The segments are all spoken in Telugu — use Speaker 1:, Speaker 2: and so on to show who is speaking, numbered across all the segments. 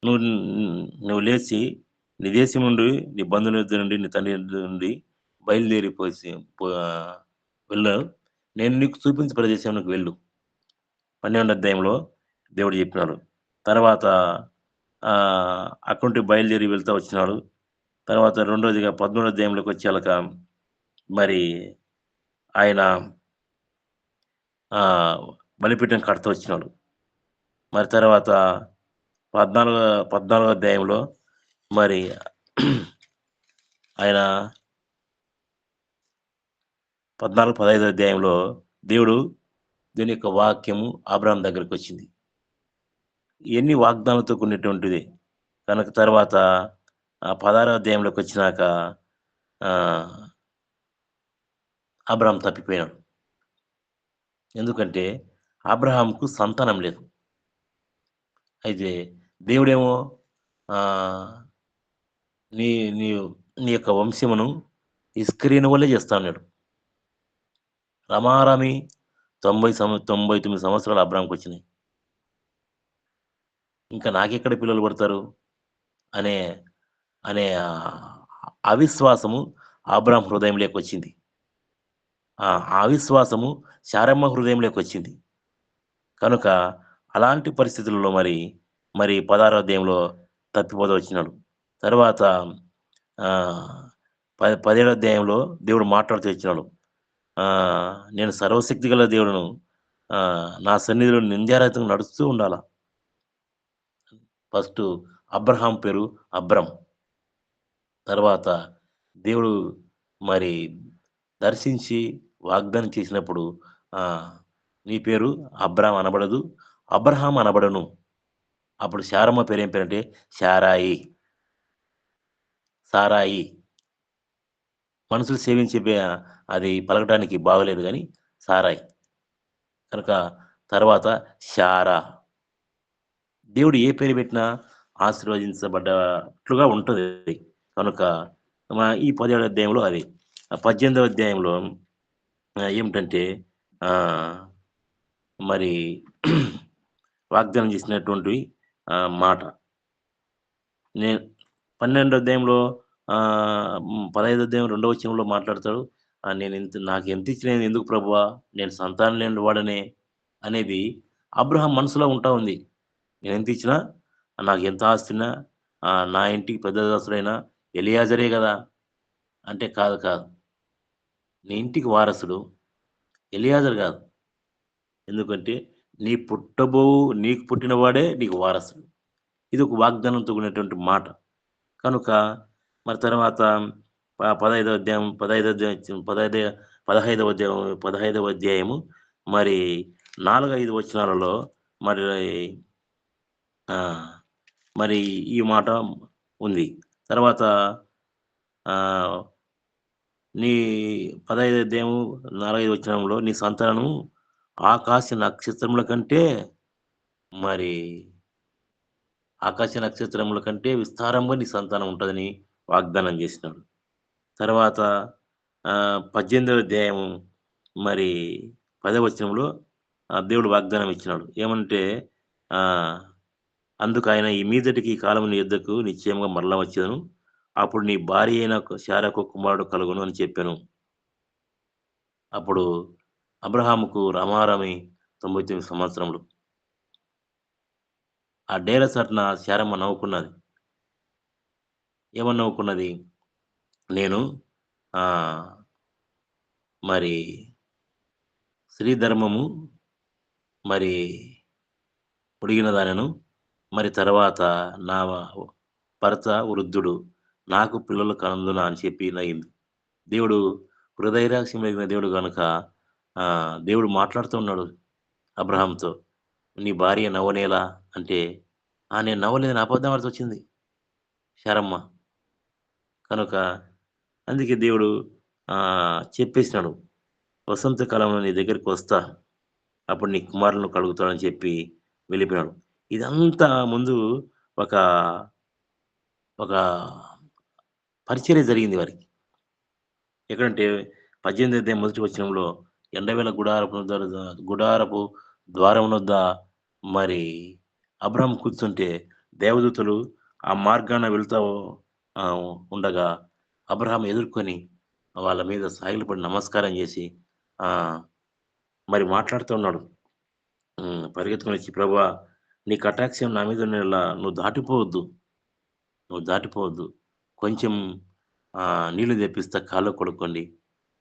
Speaker 1: నువ్వు నువ్వు లేచి నీ దేశం నుండి, నీ బంధువుల యొద్ద నుండి, నీ తండ్రి యొద్ద నుండి బయలుదేరిపోసి పో వెళ్ళు. నేను నీకు చూపించే ప్రదేశానికి వెళ్ళు. 12వ అధ్యాయంలో దేవుడు చెప్పినాడు. తర్వాత అక్కడి నుండి బయలుదేరి వెళ్తా వచ్చినాడు. తర్వాత రెండోదిగా 13వ అధ్యాయంలోకి వచ్చాక మరి ఆయన ఆహ్, బలిపీఠం కడతా వచ్చినాడు. మరి తర్వాత 14 14వ అధ్యాయంలో మరి ఆయన 14, 15 అధ్యాయంలో దేవుడు దీని యొక్క వాక్యము అబ్రాహాం దగ్గరికొచ్చింది. ఇయన్నీ వాగ్దానంతో కూడినటువంటిదే. కనుక తర్వాత 16 అధ్యాయంలోకొచ్చినాక ఆహ్, అబ్రాహాం తప్పిపోయాడు. ఎందుకంటే అబ్రాహాంకు సంతానం లేదు. అయితే దేవుడేమో ఆహ్, నీ నీవు నీ యొక్క వంశమును ఇస్కరీను వల్లే చేస్తా అన్నాడు. రమారమి 99 సంవత్సరాలు అబ్రాహాంకొచ్చినాయి. ఇంకా నాకెక్కడ పిల్లలు పుడతారు? అనే అనే అవిశ్వాసము అబ్రాహాం హృదయంలోకొచ్చింది. ఆ అవిశ్వాసము శారమ్మ హృదయంలోకొచ్చింది. కనుక అలాంటి పరిస్థితుల్లో మరి 16 అధ్యాయంలో తప్పిపోతూ వచ్చినాడు. తర్వాత ఆహ్, 17 అధ్యాయంలో దేవుడు మాట్లాడుతూ వచ్చినాడు. నేను సర్వశక్తి గల దేవుడును. నా సన్నిధిలో నింద్యారహితంగా నడుస్తూ ఉండాల. ఫస్టు అబ్రహాం పేరు అబ్రం. తర్వాత దేవుడు మరి దర్శించి వాగ్దానం చేసినప్పుడు ఆహ్, నీ పేరు అబ్రాం అనబడదు. అబ్రహాం అనబడును. అప్పుడు శారమ్మ పేరు ఏం పేరంటే శారాయి. సారాయి. మనుషులు సేవించే అది పలకడానికి బాగోలేదు గానీ సారాయి. కనుక తర్వాత శారా. దేవుడు ఏ పేరు పెట్టినా ఆశీర్వదించబడ్డట్లుగా ఉంటది. కనుక ఈ 17వ అధ్యాయంలో అది. 18వ అధ్యాయంలో ఏమిటంటే ఆహ్, మరి వాగ్దానం చేసినటువంటి మాట. నేను 12 అధ్యాయంలో 15 అధ్యాయం రెండో వచనంలో మాట్లాడతాడు. నాకెంతిచ్చినా ఎందుకు ప్రభువా? నేను సంతానం లేని వాడనే అనేది అబ్రాహాం మనసులో ఉంటా ఉంది. నేనెంతిచ్చినా నాకెంత ఆస్తున్నా నా ఇంటికి పెద్ద దాసుడైన ఎలియాజరే గదా! అంటే కాదు, కాదు. నీ ఇంటికి వారసుడు ఎలియాజరు గాదు. ఎందుకంటే నీకు పుట్టినవాడే నీకు వారసుడు. ఇదొక వాగ్దానంతో కూడినటువంటి మాట. కనుక మరి తర్వాత 15వ అధ్యాయం 15 అధ్యాయం 15వ అధ్యాయము మరి 4, 5 వచనాలలో మరి ఆ! మరి ఈ మాట ఉంది. తర్వాత ఆహ్, నీ 15 అధ్యాయము 4, 5 వచనంలో నీ సంతానము ఆకాశ నక్షత్రముల కంటే మరి ఆకాశ నక్షత్రముల కంటే విస్తారంగా నీ సంతానం ఉంటదని వాగ్దానం చేసినాడు. తర్వాత 18వ అధ్యాయము మరి 10వ వచనంలో దేవుడు వాగ్దానం ఇచ్చినాడు. ఏమంటే ఆహ్, అందుకాయన ఈ మీదటికి ఈ కాలము నీ యొద్దకు నిశ్చయముగా మరల వచ్చెదను. అప్పుడు నీ భార్య అయిన శారాకు కుమారుడు కలుగును అని చెప్పాను. అప్పుడు అబ్రహాముకు రమారమి 99 సంవత్సరములు. ఆ డేరా చాటున శారమ్మ నవ్వుకున్నది. ఏమని నవ్వుకున్నది? నేను ఆహ్, మరి స్త్రీ ధర్మము మరి పొడిగిన దానెను. మరి తర్వాత నా భర్త వృద్ధుడు. నాకు పిల్లలు కనందునా అని చెప్పి నయింది. దేవుడు హృదయరహస్యం ఎరిగిన దేవుడు గనుక దేవుడు మాట్లాడుతూ ఉన్నాడు అబ్రహాంతో. "నీ భార్య నవ్వనేలా?" అంటే, నేను నవ్వలేదని అబద్ధం ఆడాల్సొచ్చింది శారమ్మ. కనుక అందుకే దేవుడు చెప్పేసినాడు. "వసంతకాలంలో నీ దగ్గరికొస్తా. అప్పుడు నీ కుమారులను కలుగుతాడని" చెప్పి వెళ్ళిపోయాడు. ఇదంతా ముందు ఒక, ఒక పరిచర్య జరిగింది వారికి. ఎక్కడంటే 18 అధ్యాయం మొదటి వచనంలో ఎండవేల గుడారపు ద్వారమునొద్ద మరి అబ్రాహాం కూర్చుంటే దేవదూతలు ఆ మార్గాన వెళ్తా ఉండగా అబ్రహాం ఎదుర్కొని వాళ్ళ మీద సాగిలపడి నమస్కారం చేసి ఆహ్, మరి మాట్లాడుతూ ఉన్నాడు. పరిగెత్తుకొనొచ్చి ప్రభువా! నీ కటాక్షం నా మీద ఉన్నలా నువ్వు దాటిపోవద్దు. కొంచెం నీళ్లు తెప్పిస్తా కాళ్ళు కడుక్కోండి.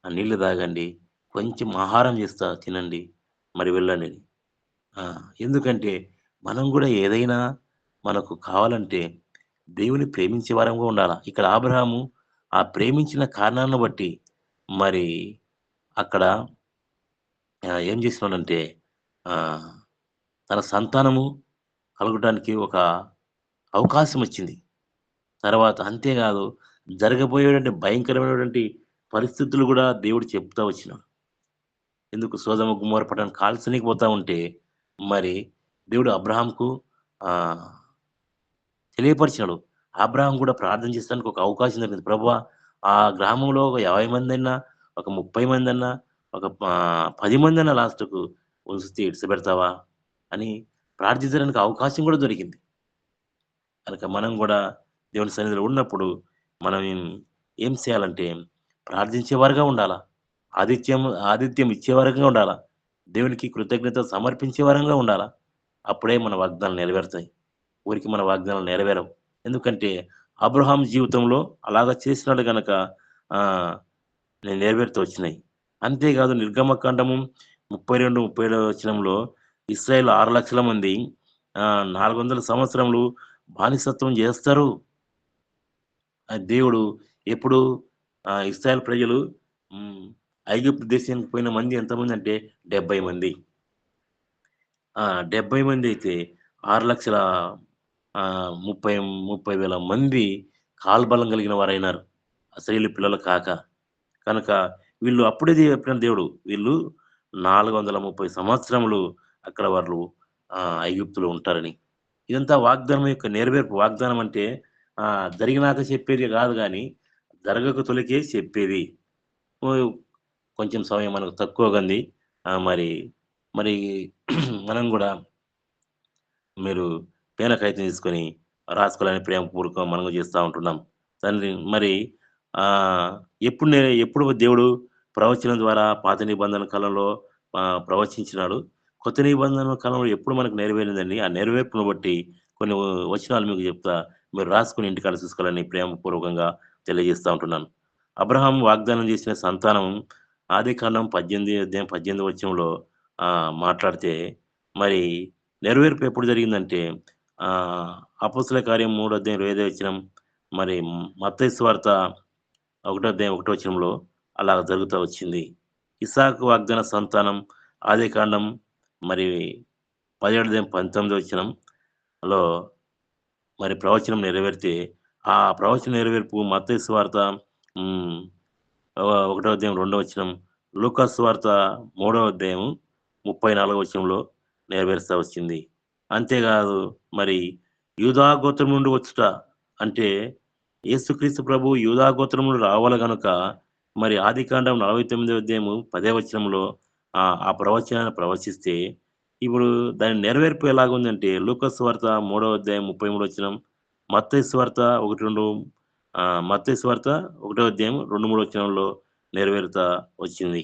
Speaker 1: ఆ నీళ్లు తాగండి. కొంచెం ఆహారం చేస్తా తినండి. మరి వెళ్ళండి. ఆ! ఎందుకంటే మనం గూడా ఏదైనా మనకు కావాలంటే దేవుని ప్రేమించే వారంగా ఉండాల. ఇక్కడ అబ్రాహాము ఆ ప్రేమించిన కారణాన్ని బట్టి మరి అక్కడ ఏం చేస్తున్నాడంటే ఆహ్, తన సంతానము కలగటానికి ఒక అవకాశం వచ్చింది. తర్వాత అంతేగాదు జరగబోయేటువంటి భయంకరమైనటువంటి పరిస్థితులు గూడా దేవుడు చెప్తా వచ్చినాడు. ఎందుకు సొదొమ, గొమొర్రా పట్టణం కాల్చనీకి పోతా ఉంటే మరి దేవుడు అబ్రాహాంకు ఆహ్ తెలియపరిచాడు. అబ్రాహాం గూడా ప్రార్థన చేస్తానికి ఒక అవకాశం దొరికింది. ప్రభువా! ఆ గ్రామంలో ఒక 50 మందన్నా, ఒక 30 మందన్నా, ఒక 10 మందన్నా లాస్ట్‌కు ఉంచితే ఇడిసిపెడతావా? అని ప్రార్థించడానికి అవకాశం గూడా దొరికింది. కనుక మనం గూడా దేవుని సన్నిధిలో ఉన్నప్పుడు మనం ఏం చేయాలంటే ప్రార్థించేవారుగా ఉండాలా. ఆతిథ్యం ఇచ్చేవారుగా ఉండాలా. దేవునికి కృతజ్ఞత సమర్పించే వారంగా ఉండాలా. అప్పుడే మన వాగ్దానాలు నెరవేరుతాయి. ఊరికి మన వాగ్దానాలు నెరవేరవు. ఎందుకంటే అబ్రహాం జీవితంలో అలాగ చేసినాడు గనక ఆహ్, నెరవేరుతూ వచ్చినాయి. అంతేకాదు నిర్గమకాండము 32, 37 వచనంలో ఇశ్రాయేల్ 6,00,000 మంది 400 సంవత్సరములు బానిసత్వం జేస్తారు. దేవుడు ఎప్పుడు ఇశ్రాయేల్ ప్రజలు హ్మ్. ఐగుప్తు దేశానికి పోయిన మంది ఎంతమందంటే 70 మంది. 70 మందైతే 6,00,000 30 30,000 మంది కాల్బలం కలిగిన వారైనారు. ఇశ్రాయేలు పిల్లలు కాక. కనుక వీళ్ళు అప్పుడే చెప్పిన దేవుడు. వీళ్ళు 430 సంవత్సరములు అక్కడ వాళ్ళు ఐగుప్తులో ఉంటారని. ఇదంతా వాగ్దానం యొక్క నెరవేర్పు. వాగ్దానం అంటే జరిగినాక చెప్పేది గాదు గానీ, జరగక తొలికే చెప్పేది. ఓహ్! కొంచెం సమయం మనకు తక్కువగుంది. మరి, మరి మనం గూడా మీరు పేన కాగితం తీసుకొని రాసుకోవాలని ప్రేమపూర్వకంగా మనం కూడా చేస్తా ఉంటున్నాం. తండ్రి మరి ఆహ్, ఎప్పుడు దేవుడు ప్రవచనం ద్వారా పాత నిబంధన కాలంలో ప్రవచించినాడు. కొత్త నిబంధన కాలంలో ఎప్పుడు మనకు నెరవేరిందండి. ఆ నెరవేర్పును బట్టి కొన్ని వచనాలు మీకు చెప్తా. మీరు రాసుకొని ఇంటికాడ చూసుకోవాలని ప్రేమపూర్వకంగా తెలియజేస్తా ఉంటున్నాను. అబ్రహాం వాగ్దానం చేసిన సంతానం ఆదికాండం 18 అధ్యాయం 18 వచనంలో మాట్లాడితే మరి నెరవేర్పు ఎప్పుడు జరిగిందంటే ఆహ్, అపోస్తల కార్యం 3 అధ్యాయం 25 వచనం, మరి మత్తయి సువార్త 1 అధ్యాయం 1 వచనంలో అలా జరుగుతా వచ్చింది. ఇస్సాకు వాగ్దాన సంతానం ఆదికాండం మరి 17 అధ్యాయం 19 వచనంలో మరి ప్రవచనం నెరవేరితే, ఆ ప్రవచన నెరవేర్పు మత్తయి సువార్త హ్మ్. ఒకటో అధ్యాయం రెండో వచనం, లూకాసు సువార్త మూడో అధ్యాయం 34 వచనంలో నెరవేరుస్తా వచ్చింది. అంతేకాదు మరి యూదా గోత్రం నుండి వచ్చుట అంటే యేసుక్రీస్తు ప్రభువు యూదా గోత్రం నుండి రావాలి గనుక మరి ఆదికాండం 49 అధ్యాయము 10 వచనంలో ఆ ప్రవచనాన్ని ప్రవచిస్తే ఇప్పుడు దాని నెరవేర్పు ఎలాగుందంటే లూకాసు సువార్త మూడో అధ్యాయం 33 వచనం, మత్తయి సువార్త 1, 2 మత్తయి సువార్త ఒకటో అధ్యాయం 2, 3 వచనంలో నెరవేరుతా వచ్చింది.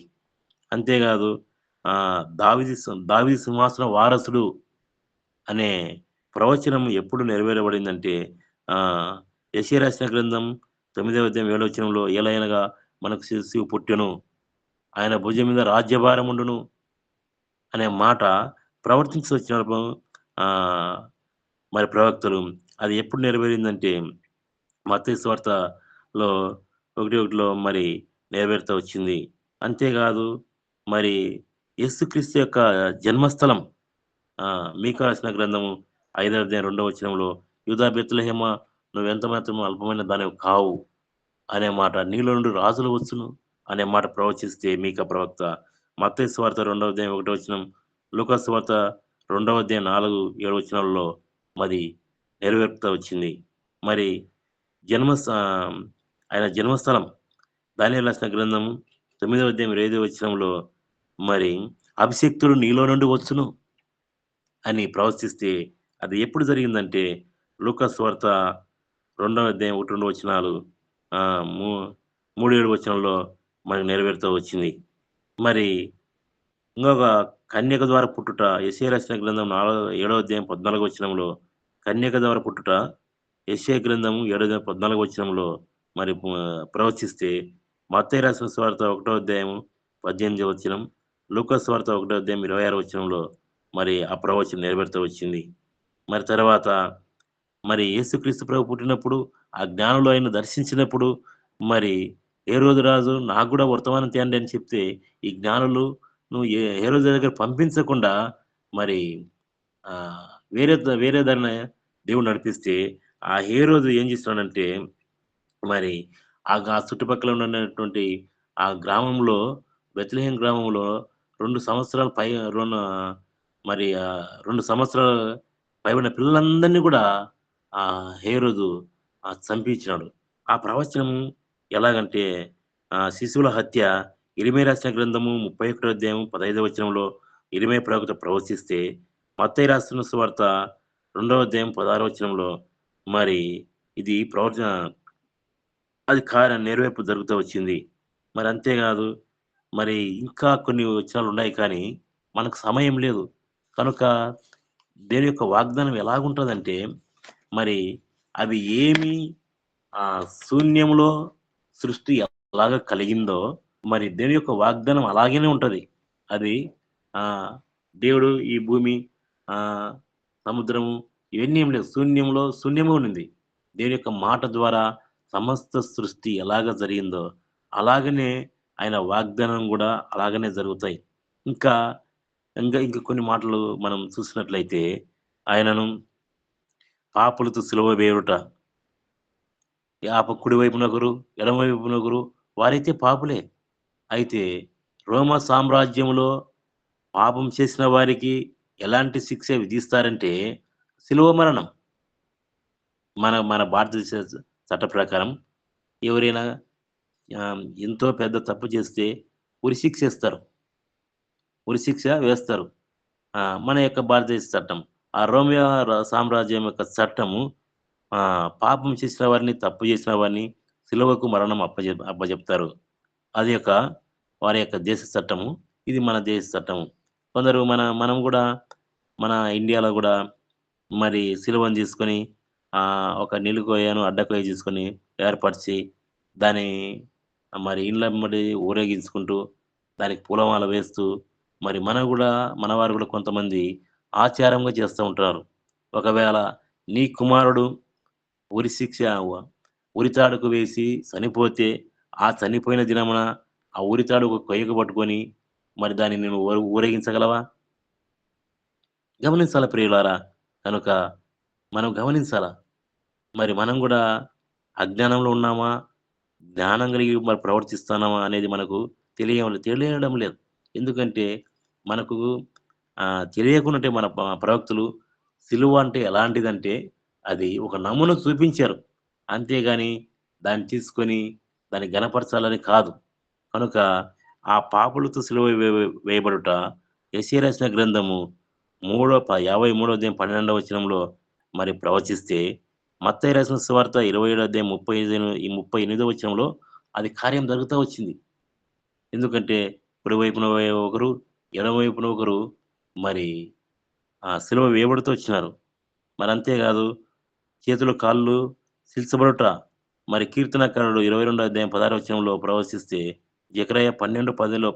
Speaker 1: అంతేకాదు దావీదు సింహాసనం వారసుడు అనే ప్రవచనం ఎప్పుడు నెరవేరబడిందంటే ఆహ్, యెషయా రాసిన గ్రంథం 9వ అధ్యాయం 7వ వచనంలో ఏలయనగా మనకు శిశువు పుట్టెను. ఆయన భుజం మీద రాజ్యభారం ఉండును అనే మాట ప్రవర్తించి వచ్చినప్పుడు ఆహ్, మరి ప్రవక్తలు అది ఎప్పుడు నెరవేరిందంటే మత్తయి సువార్తలో 1:1లో మరి నెరవేరుతా వచ్చింది. అంతేకాదు మరి యేసుక్రీస్తు యొక్క జన్మస్థలం మీకా రాసిన గ్రంథము 5వ అధ్యాయం 2వ వచనంలో యూదా బెత్లెహేమా నువ్వెంత మాత్రము అల్పమైన దానివి కావు అనే మాట, నీలో నుండి రాజులు వచ్చును అనే మాట ప్రవచిస్తే మీకా ప్రవక్త మత్తయి సువార్త 2వ అధ్యాయం 1 వచనం, లూకా సువార్త 2వ అధ్యాయం 4, 7 వచనాల్లో మరి నెరవేరుతా వచ్చింది. మరి జన్మ స్థ ఆయన జన్మస్థలం దానియేలు రాసిన గ్రంథం 9వ అధ్యాయం 25 వచనంలో మరి అభిషిక్తుడు నీలో నుండి వచ్చును అని ప్రవచిస్తే అది ఎప్పుడు జరిగిందంటే లూకాసు వార్త 2వ అధ్యాయం 1, 2 వచనాలు మూ 3, 7 వచనంలో మనకు నెరవేరుతూ వచ్చింది. మరి ఇంకొక కన్యక ద్వారా పుట్టుట యెషయా రాసిన గ్రంథం 7వ అధ్యాయం 14 వచనంలో కన్యక ద్వారా పుట్టుట యెషయా గ్రంథం 7వ అధ్యాయం 14 వచనంలో మరి ప్రవచిస్తే మత్తయి రాసిన సువార్త 1వ అధ్యాయం 18 వచనం, లూకాసు వార్త 1వ అధ్యాయం 26 వచనంలో మరి ఆ ప్రవచనం నెరవేరుతూ వచ్చింది. మరి తర్వాత మరి యేసుక్రీస్తు ప్రభు పుట్టినప్పుడు ఆ జ్ఞానులు ఆయన్ను దర్శించినప్పుడు మరి హేరోదు రాజు నాకు కూడా వర్తమానం తేండి అని చెప్తే ఈ జ్ఞానులు నువ్వు హేరోదు దగ్గర పంపించకుండా మరి ఆహ్, వేరే దారిన దేవుడు నడిపిస్తే ఆ హేరోదు ఏం చేస్తున్నాడంటే మరి ఆ చుట్టుపక్కల ఉన్నటువంటి ఆ గ్రామంలో బెత్లెహేం గ్రామంలో 2 సంవత్సరాలు 2 సంవత్సరాలు పైబడిన పిల్లలందరినీ కూడా హేరోదు చంపించినాడు. ఆ ప్రవచనం ఎలాగంటే శిశువుల హత్య ఇరిమీయా రాసిన గ్రంథము 31 అధ్యాయం 15 వచనంలో ఇరిమీయా ప్రవక్త ప్రవచిస్తే, మత్తయి రాసిన సువార్త 2వ అధ్యాయం 16 వచనంలో మరి ఇది ప్రవచన అది నెరవేర్పు జరుగుతూ వచ్చింది. మరి అంతేగాదు, మరి ఇంకా కొన్ని వచనాలున్నాయి కానీ, మనకు సమయం లేదు. కనుక దేవుని యొక్క వాగ్దానం ఎలాగుంటదంటే, మరి అవి ఏమి శూన్యంలో సృష్టి ఎలాగ కలిగిందో, మరి దేవుని యొక్క వాగ్దానం అలాగనే ఉంటది. అది ఆహ్, దేవుడు ఈ భూమి, ఆహ్, సముద్రము ఇవన్నీ ఏం లేదు. శూన్యంలో శూన్యమే ఉండింది. దేవుని యొక్క మాట ద్వారా సమస్త సృష్టి ఎలాగ జరిగిందో, అలాగనే ఆయన వాగ్దానం గూడా అలాగనే జరుగుతాయి. ఇంకా, ఇంక కొన్ని మాటలు మనం చూసినట్లయితే, ఆయనను పాపులతో సిలువ వేయుట, కుడి వైపునొకరు, ఎడమ వైపునొకరు వారైతే పాపులే. అయితే రోమా సామ్రాజ్యంలో పాపం చేసిన వారికి ఎలాంటి శిక్ష విధిస్తారంటే, శిలువ మరణం. మన మన భారతదేశ చట్ట ప్రకారం ఎవరైనా ఎంతో పెద్ద తప్పు చేస్తే ఉరిశిక్షేస్తారు. ఉరిశిక్ష వేస్తారు. మన యొక్క భారతదేశ చట్టం. ఆ రోమియో సామ్రాజ్యం యొక్క చట్టము పాపం చేసిన వారిని, తప్పు చేసిన వారిని సిలువకు మరణం అప్పజెప్తారు. అది యొక్క వారి యొక్క దేశ చట్టము. ఇది మన దేశ చట్టము. కొందరు మనం గూడా మన ఇండియాలో గూడా మరి సిలువను తీసుకొని ఒక నిలుకొయ్యను, అడ్డకొయ్య తీసుకొని ఏర్పరిచి, దాన్ని మరి ఇండ్లెమ్మడి ఊరేగించుకుంటూ, దానికి పూలమాల వేస్తూ, మరి మనవారు గూడా కొంతమంది ఆచారంగా చేస్తూ ఉంటారు. ఒకవేళ నీ కుమారుడు ఉరిశిక్ష ఉరితాడుకు వేసి చనిపోతే, ఆ చనిపోయిన దినమున ఆ ఉరితాడు కొయ్యకు పట్టుకొని, మరి దాన్ని నువ్వు ఊరేగించగలవా? గమనించాలా ప్రియులారా! కనుక మనం గమనించాలా. మరి మనం గూడా అజ్ఞానంలో ఉన్నామా? జ్ఞానం కలిగి మరి ప్రవర్తిస్తున్నామా అనేది మనకు తెలియడం లేదు. ఎందుకంటే మనకు తెలియకుండాంటే మన ప్రవక్తలు సిలువ అంటే ఎలాంటిదంటే అది ఒక నమూనా చూపించారు. అంతేగాని దాన్ని తీసుకొని దాన్ని ఘనపరచాలని కాదు. కనుక ఆ పాపులతో సిలువ వేయబడుట యెషయా రాసిన గ్రంథము 53వ అధ్యాయం 12వ వచనంలో మరి ప్రవచిస్తే, మత్తయి రాసిన సువార్త 27వ అధ్యాయం 38వ వచనంలో అది కార్యం జరుగుతా వచ్చింది. ఎందుకంటే కుడి వైపున ఒకరు, ఎడమ వైపున ఒకరు మరి సిలువ వేయబడుతూ వచ్చినారు. మరి అంతేకాదు, చేతులు, కాళ్ళు సిలుచబడుట, మరి కీర్తనకారుడు 22వ అధ్యాయం 16వ వచనంలో ప్రవచిస్తే, జెకర్యా 12:10లో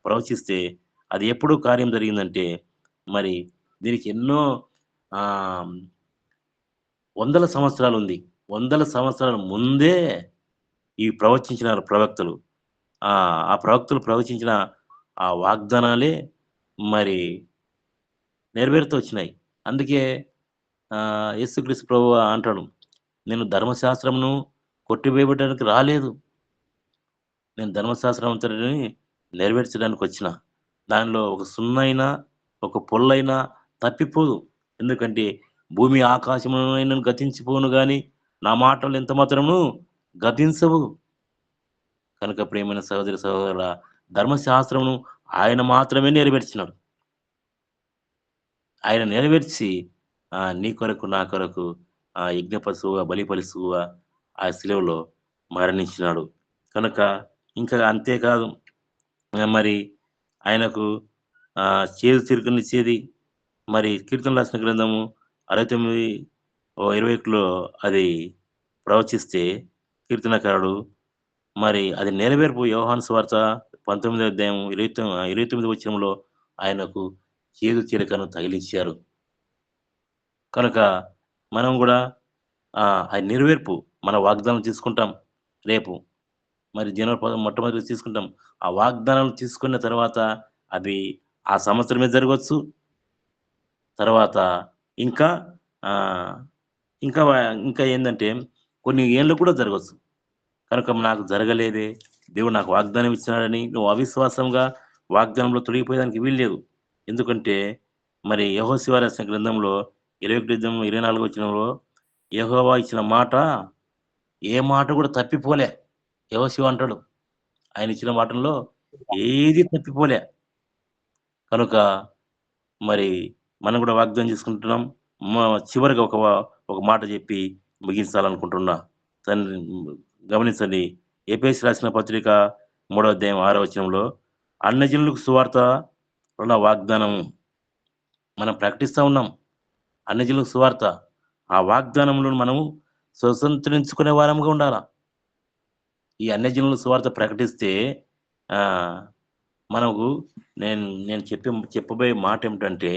Speaker 1: ప్రవచిస్తే, అది ఎప్పుడు కార్యం జరిగిందంటే, మరి దీనికి ఎన్నో ఆహ్, వందల సంవత్సరాలుంది. వందల సంవత్సరాల ముందే ప్రవచించినారు ప్రవక్తలు. ఆ ప్రవక్తలు ప్రవచించిన ఆ వాగ్దానాలే మరి నెరవేరుతూ వచ్చినాయి. అందుకే యేసుక్రీస్తు ప్రభువు అంటాడు, "నేను ధర్మశాస్త్రమును కొట్టివేయడానికి రాలేదు. నేను ధర్మశాస్త్రం అంతటిని నెరవేర్చడానికొచ్చిన. దానిలో ఒక సున్నయినా, ఒక పొల్లైనా తప్పిపోదు. ఎందుకంటే భూమి ఆకాశమునైనను గతించిపోవును గాని, నా మాటలు ఎంత మాత్రమును గతించవు." కనుక ప్రియమైన సహోదరి, సహోదరులా, ధర్మశాస్త్రమును ఆయన మాత్రమే నెరవేర్చినాడు. ఆయన నెరవేర్చి నీ కొరకు, నా కొరకు యజ్ఞ పశువుగా, బలి పశువుగా ఆ శిలువలో మరణించినాడు. కనుక ఇంకా అంతేకాదు మరి ఆయనకు చేదు తీర్పునిచ్చేది మరి కీర్తనలు రాసిన గ్రంథము 69 21లో అది ప్రవచిస్తే కీర్తనకారుడు మరి అది నెరవేర్పు యోహాను సువార్త 19వ అధ్యాయం 29 వచనంలో ఆయనకు చేదు చిరకను తగిలించారు. కనుక మనం గూడా అది నెరవేర్పు మన వాగ్దానం తీసుకుంటాం రేపు. మరి జనవరి మొట్టమొదటిగా తీసుకుంటాం. ఆ వాగ్దానం తీసుకున్న తర్వాత అది ఆ సంవత్సరమే జరగొచ్చు. తర్వాత ఇంకా ఆహ్, ఇంకా వ ఇంకా ఏందంటే కొన్ని ఏళ్ళు కూడా జరగొచ్చు. కనుక నాకు జరగలేదే, దేవుడు నాకు వాగ్దానం ఇచ్చినాడని నువ్వు అవిశ్వాసంగా వాగ్దానంలో తొలగిపోయేదానికి వీల్లేదు. ఎందుకంటే మరి యెహోషువ రాసిన గ్రంథంలో 21 వచనంలో యెహోవా ఇచ్చిన మాట ఏ మాట కూడా తప్పిపోలే. యెహోషువ అంటాడు. ఆయన ఇచ్చిన మాటల్లో ఏది తప్పిపోలే. కనుక మరి మనం కూడా వాగ్దానం చేసుకుంటున్నాం. మ చివరిగా ఒక మాట చెప్పి ముగించాలనుకుంటున్నా. తండ్రి గమనించండి. ఎఫెసీ రాసిన పత్రిక 3వ అధ్యాయం 6వ వచనంలో అన్యజనులకు సువార్త ఉన్న వాగ్దానం మనం ప్రకటిస్తా ఉన్నాం. అన్యజనులకు సువార్త. ఆ వాగ్దానములను మనము స్వతంత్రించుకునే వారంగా ఉండాల. ఈ అన్యజనులకు సువార్త ప్రకటిస్తే ఆహ్, మనకు నేను చెప్పబోయే మాటేమిటంటే,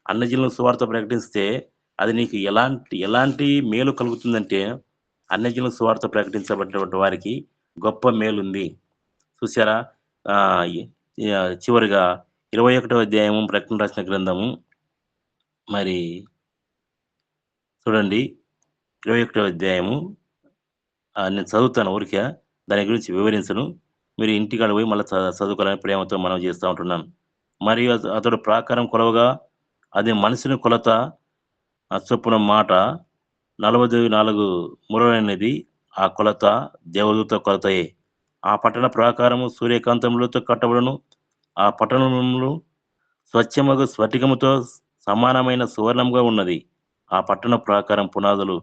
Speaker 1: అన్యజనులకు సువార్త ప్రకటిస్తే, అది నీకు ఎలాంటి మేలు కలుగుతుందంటే, అన్యజనులకు సువార్త ప్రకటించబడినటువంటి వారికి గొప్ప మేలుంది. చూసారా? ఆహ్, ఎ చివరిగా 21వ అధ్యాయము ప్రకటన రాసిన గ్రంథము మరి చూడండి 21వ అధ్యాయము నేను చదువుతాను ఊరికే. దాని గురించి వివరించను. మీరు ఇంటికాడ పోయి మళ్ళా చదువుకోవాలని ప్రేమతో మనవి చేస్తా ఉంటున్నాను. మరియు అతడు ప్రాకారం కొలవగా అది మనిషిని కొలత చొప్పున మాట 44 మురలైనది. ఆ కొలత దేవదూత కొలతయే. ఆ పట్టణ ప్రాకారము సూర్యకాంతములతో కట్టబడును. ఆ పట్టణములు స్వచ్ఛమగు స్ఫటికముతో సమానమైన సువర్ణంగా ఉన్నది. ఆ పట్టణ ప్రాకారం పునాదులు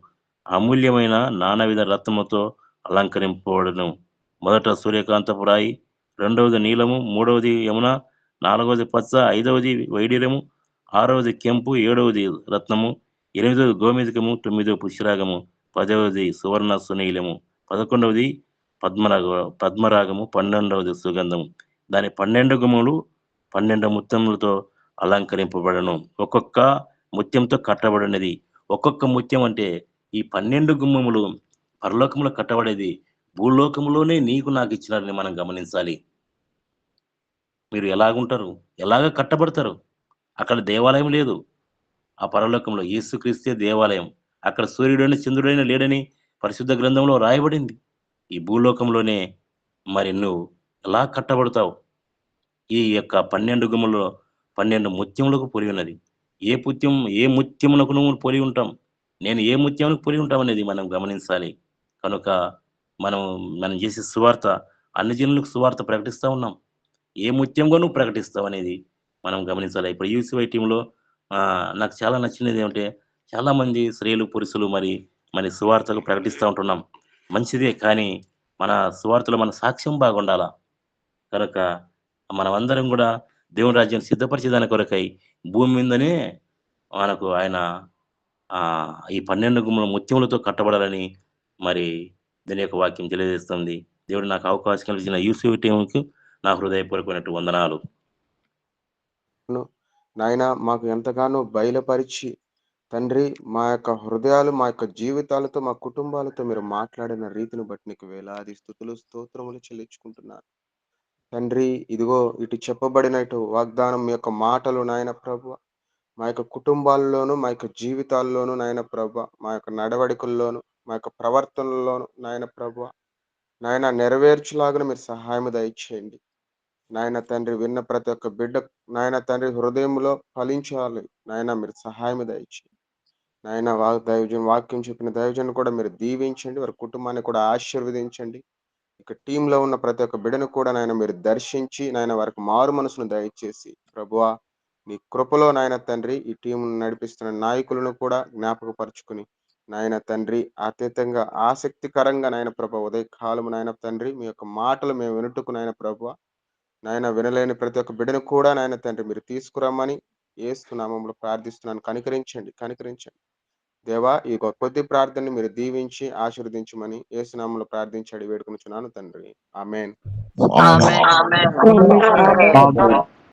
Speaker 1: అమూల్యమైన నానావిధ రత్నముతో అలంకరింపబడును. మొదట సూర్యకాంతపు రాయి, రెండవది నీలము, మూడవది యమున, నాలుగవది పచ్చ, ఐదవది వైడూర్యము, ఆరవది కెంపు, ఏడవది రత్నము, ఎనిమిదవది గోమేధికము, తొమ్మిదవది పుష్యరాగము, పదవది సువర్ణ సునీలము, 11వది పద్మరాగము, 12వది సుగంధము. దాని 12 గుమ్మములు 12 ముత్యములతో అలంకరింపబడెను. ఒక్కొక్క ముత్యంతో కట్టబడినది. ఒక్కొక్క ముత్యం అంటే ఈ 12 గుమ్మములు పరలోకంలో కట్టబడేది భూలోకంలోనే నీకు నాకు ఇచ్చినారని మనం గమనించాలి. మీరు ఎలాగుంటారు? ఎలాగ కట్టబడతారు? అక్కడ దేవాలయం లేదు. ఆ పరలోకంలో యేసుక్రీస్తే దేవాలయం. అక్కడ సూర్యుడని, చంద్రుడైన లేడని పరిశుద్ధ గ్రంథంలో రాయబడింది. ఈ భూలోకంలోనే మరి నువ్వు ఎలా కట్టబడతావు? ఈ యొక్క 12 గుమ్మలో 12 ముత్యములకు పోలి ఉన్నది. ఏ ముత్యమునకు నువ్వు పోలి ఉంటాం. నేను ఏ ముత్యమునకు పోలి ఉంటామనేది మనం గమనించాలి. కనుక మనం మనం చేసే సువార్త అన్ని జనులకు సువార్త ప్రకటిస్తా ఉన్నాం. ఏ ముత్యంగా నువ్వు ప్రకటిస్తావనేది మనం గమనించాలి. ఇప్పుడు యూసీవై టీమ్‌లో నాకు చాలా నచ్చినదేమంటే చాలామంది స్త్రీలు, పురుషులు మరి సువార్తలు ప్రకటిస్తా ఉంటున్నాం. మంచిదే కానీ మన సువార్తలో మన సాక్ష్యం బాగుండాల. కనుక మనమందరం గూడా దేవుని రాజ్యాన్ని సిద్ధపరిచే దాని కొరకై భూమి మీదనే మనకు ఆయన ఈ 12 గుమ్మల ముత్యములతో కట్టబడాలని మరి దీని యొక్క వాక్యం తెలియజేస్తుంది. దేవుడు నాకు అవకాశం కల్పించిన యూసీ టీమ్‌కి నా హృదయపూర్వకమైనటువంటి వందనాలు.
Speaker 2: నాయనా మాకు ఎంతగానో బయలుపరిచి తండ్రి మా యొక్క హృదయాలు, మా యొక్క జీవితాలతో, మా కుటుంబాలతో మీరు మాట్లాడిన రీతిని బట్టి నీకు వేలాది స్తుతులు, స్తోత్రములు చెల్లించుకుంటున్నాను. తండ్రి ఇదిగో ఇటు చెప్పబడిన ఇటు వాగ్దానం మీ యొక్క మాటలు నాయన ప్రభువ, మా యొక్క కుటుంబాల్లోనూ, మా యొక్క జీవితాల్లోనూ నాయన ప్రభువ, మా యొక్క నడవడికల్లోనూ, మా యొక్క ప్రవర్తనల్లోనూ నాయన ప్రభువ, నాయన నెరవేర్చులాగున మీరు సహాయము దయచేయండి. నాయన తండ్రి విన్న ప్రతి ఒక్క బిడ్డ నాయన తండ్రి హృదయంలో ఫలించాలి. నాయన మీరు సహాయము దయచేయండి. నాయన వాక్యం చెప్పిన దైవజన్ కూడా మీరు దీవించండి. వారి కుటుంబాన్ని కూడా ఆశీర్వదించండి. ఇక టీమ్‌లో ఉన్న ప్రతి ఒక్క బిడ్డను కూడా నాయన మీరు దర్శించి నాయన వారికి మారు మనసును దయచేసి ప్రభువా నీ కృపలో నాయన తండ్రి ఈ టీంను నడిపిస్తున్న నాయకులను కూడా జ్ఞాపకపరుచుకుని నాయన తండ్రి అత్యంతంగా ఆసక్తికరంగా నాయన ప్రభ ఉదయకాలము నాయన తండ్రి మీ యొక్క మాటలు మేము వినుటకు నాయన ప్రభ నాయన వినలేని ప్రతి ఒక్క బిడ్డను కూడా నాయన తండ్రి మీరు తీసుకురమ్మని యేసు నామములో ప్రార్థిస్తున్నాను. కనికరించండి, కనికరించండి. దేవా ఈ కొద్ది ప్రార్థనని మీరు దీవించి ఆశీర్వదించమని యేసు నామములో ప్రార్థించి అడిగి వేడుకొనుచున్నాను తండ్రి. ఆమేన్.
Speaker 3: ఆమేన్.
Speaker 4: ఆమేన్.